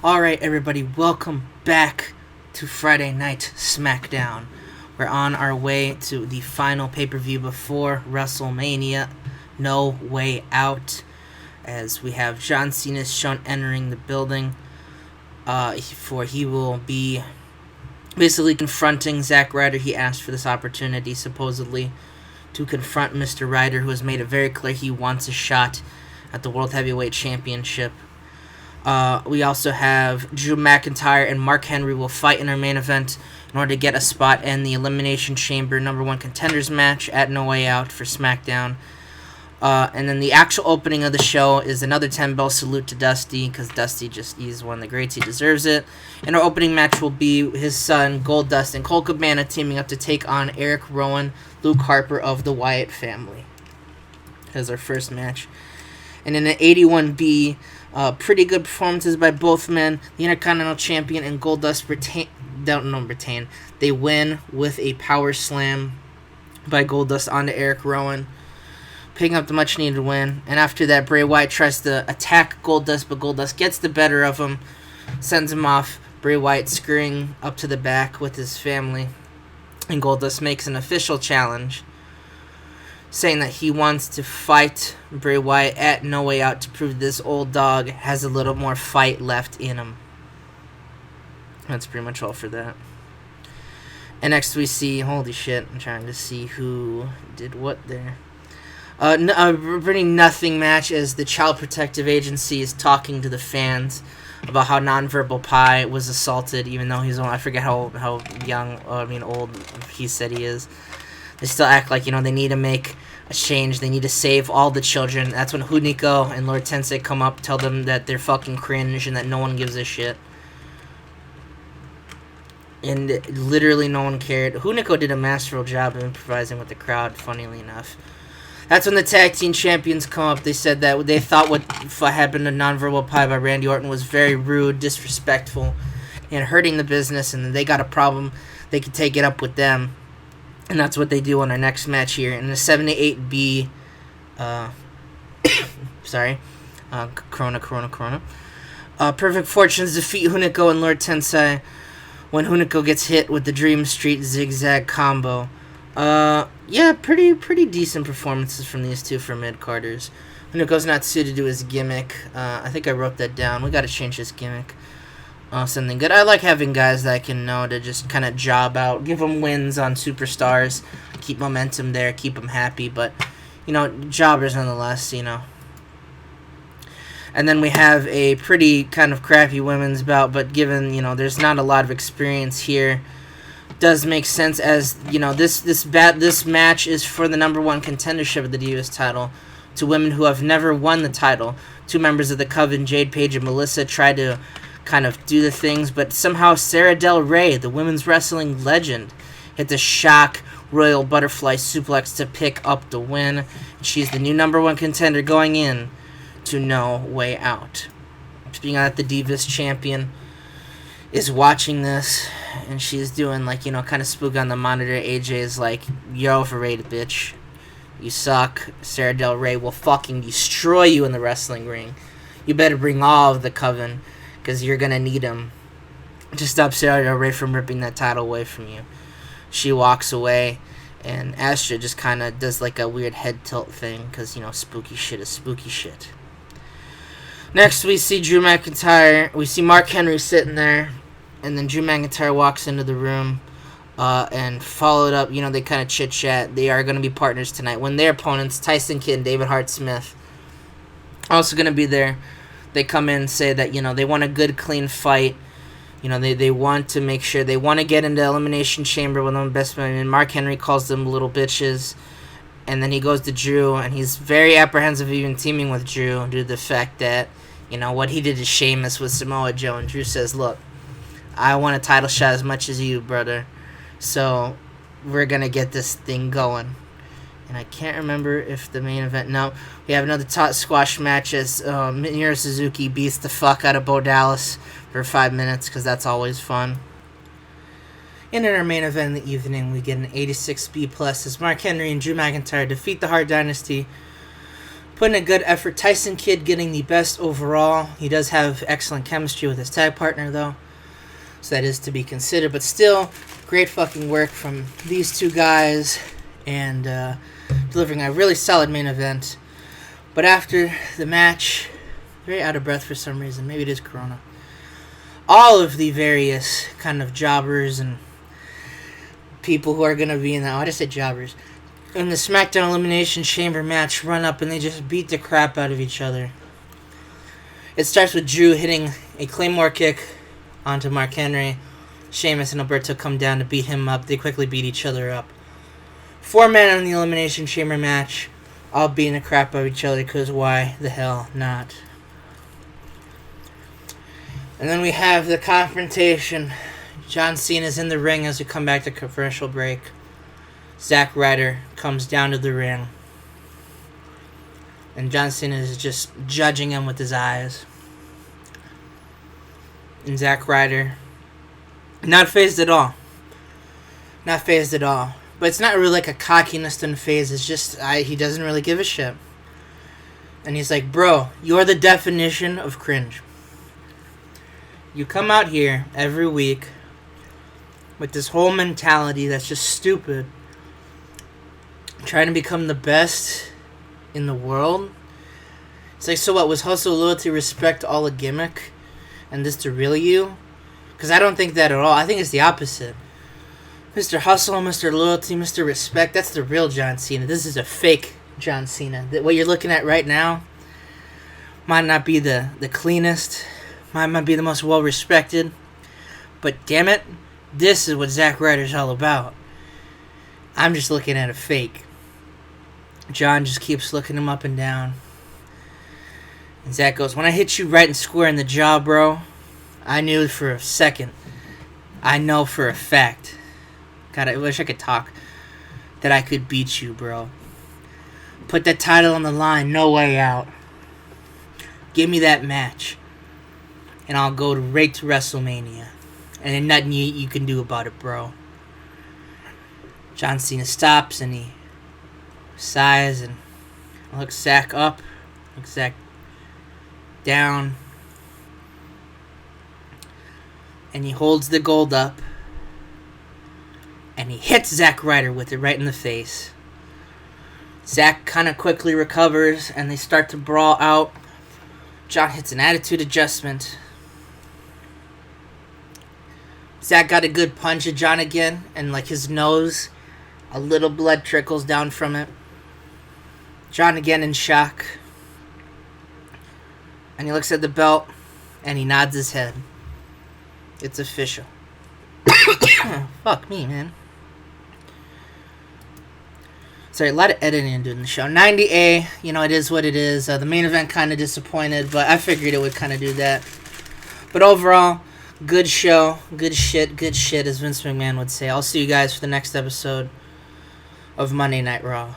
Alright, everybody, welcome back to Friday Night Smackdown. We're on our way to the final pay-per-view before WrestleMania, No Way Out, as we have John Cena shown entering the building. He will be basically confronting Zack Ryder. He asked for this opportunity, supposedly, to confront Mr. Ryder, who has made it very clear he wants a shot at the World Heavyweight Championship. We also have Drew McIntyre and Mark Henry will fight in our main event in order to get a spot in the Elimination Chamber #1 Contenders match at No Way Out for SmackDown. And then the actual opening of the show is another 10-bell salute to Dusty, because Dusty he's one of the greats. He deserves it. And our opening match will be his son, Goldust, and Cole Cabana teaming up to take on Eric Rowan, Luke Harper of the Wyatt family. As our first match. And in the 81B, pretty good performances by both men. The Intercontinental Champion and Goldust retain. They win with a power slam by Goldust onto Eric Rowan, picking up the much-needed win. And after that, Bray Wyatt tries to attack Goldust, but Goldust gets the better of him, sends him off. Bray Wyatt scurrying up to the back with his family. And Goldust makes an official challenge, saying that he wants to fight Bray Wyatt at No Way Out to prove this old dog has a little more fight left in him. That's pretty much all for that. And next we see, holy shit, I'm trying to see who did what there. Pretty nothing match as the Child Protective Agency is talking to the fans about how Nonverbal Pie was assaulted, even though he's only, I forget how old he said he is. They still act like, they need to make a change. They need to save all the children. That's when Hunico and Lord Tensei come up, tell them that they're fucking cringe and that no one gives a shit. And literally no one cared. Hunico did a masterful job of improvising with the crowd, funnily enough. That's when the tag team champions come up. They said that they thought what happened to Nonverbal Pie by Randy Orton was very rude, disrespectful, and hurting the business, and they got a problem. They could take it up with them. And that's what they do on our next match here. In the 78B, Corona. Perfect Fortunes defeat Hunico and Lord Tensei when Hunico gets hit with the Dream Street zigzag combo. Pretty decent performances from these two for mid-carders. Hunico's not suited to his gimmick. I think I wrote that down. We gotta change his gimmick. Something good. I like having guys that I can know to just kind of job out, give them wins on superstars, keep momentum there, keep them happy, but, jobbers nonetheless, And then we have a pretty kind of crappy women's bout, but given, there's not a lot of experience here, does make sense as, this match is for the #1 contendership of the Divas title to women who have never won the title. Two members of the Coven, Jade Page and Melissa, tried to kind of do the things, but somehow Sarah Del Rey, the women's wrestling legend, hit the shock Royal Butterfly Suplex to pick up the win. She's the new #1 contender going in to No Way Out. Speaking of that, the Divas champion is watching this, and she's doing, kind of spook on the monitor. AJ is like, "You're overrated, bitch. You suck. Sarah Del Rey will fucking destroy you in the wrestling ring. You better bring all of the Coven, because you're going to need them to stop Sarah Del Rey from ripping that title away from you." She walks away, and Astra just kind of does a weird head tilt thing, because, spooky shit is spooky shit. Next, we see Drew McIntyre. We see Mark Henry sitting there, and then Drew McIntyre walks into the room, and followed up, they kind of chit-chat. They are going to be partners tonight when their opponents, Tyson Kidd and David Hart Smith, also going to be there. They come in and say that, they want a good, clean fight. They want to make sure. They want to get into Elimination Chamber with them best men. And Mark Henry calls them little bitches. And then he goes to Drew, and he's very apprehensive of even teaming with Drew due to the fact that, what he did to Sheamus with Samoa Joe. And Drew says, "Look, I want a title shot as much as you, brother. So we're going to get this thing going." And I can't remember if the main event... No, we have another squash match as Minoru Suzuki beats the fuck out of Bo Dallas for 5 minutes, because that's always fun. And in our main event in the evening, we get an 86B+ as Mark Henry and Drew McIntyre defeat the Hart Dynasty putting a good effort. Tyson Kidd getting the best overall. He does have excellent chemistry with his tag partner, though, so that is to be considered. But still, great fucking work from these two guys, and delivering a really solid main event. But after the match, very out of breath for some reason. Maybe it is Corona. All of the various kind of jobbers and people who are going to be in that, I just said jobbers, in the SmackDown Elimination Chamber match run up and they just beat the crap out of each other. It starts with Drew hitting a Claymore kick onto Mark Henry. Sheamus and Alberto come down to beat him up. They quickly beat each other up. 4 men in the Elimination Chamber match, all beating the crap out of each other, because why the hell not? And then we have the confrontation. John Cena's in the ring as we come back to commercial break. Zack Ryder comes down to the ring. And John Cena is just judging him with his eyes. And Zack Ryder, not phased at all. Not phased at all. But it's not really like a cockiness and phase. It's just he doesn't really give a shit. And he's like, bro, you're the definition of cringe. You come out here every week with this whole mentality that's just stupid, trying to become the best in the world. It's like, so what, was hustle, loyalty, respect all a gimmick, and this the real you? Because I don't think that at all. I think it's the opposite. Mr. Hustle, Mr. Loyalty, Mr. Respect, that's the real John Cena. This is a fake John Cena. What you're looking at right now might not be the cleanest, might not be the most well-respected, but damn it, this is what Zack Ryder's all about. I'm just looking at a fake. John just keeps looking him up and down. And Zack goes, when I hit you right and square in the jaw, bro, I knew for a second. I know for a fact. God, I wish I could talk. That I could beat you, bro. Put that title on the line, no way out. Give me that match. And I'll go right to WrestleMania. And then nothing you can do about it, bro. John Cena stops and he sighs and looks Zack up, looks Zack down, and he holds the gold up and he hits Zack Ryder with it right in the face. Zack kind of quickly recovers and they start to brawl out. John hits an attitude adjustment. Zack got a good punch at John again, and like his nose, a little blood trickles down from it. John again in shock. And he looks at the belt, and he nods his head. It's official. Fuck me, man. Sorry, a lot of editing to do in the show. 90A, it is what it is. The main event kind of disappointed, but I figured it would kind of do that. But overall, good show. Good shit, as Vince McMahon would say. I'll see you guys for the next episode of Monday Night Raw.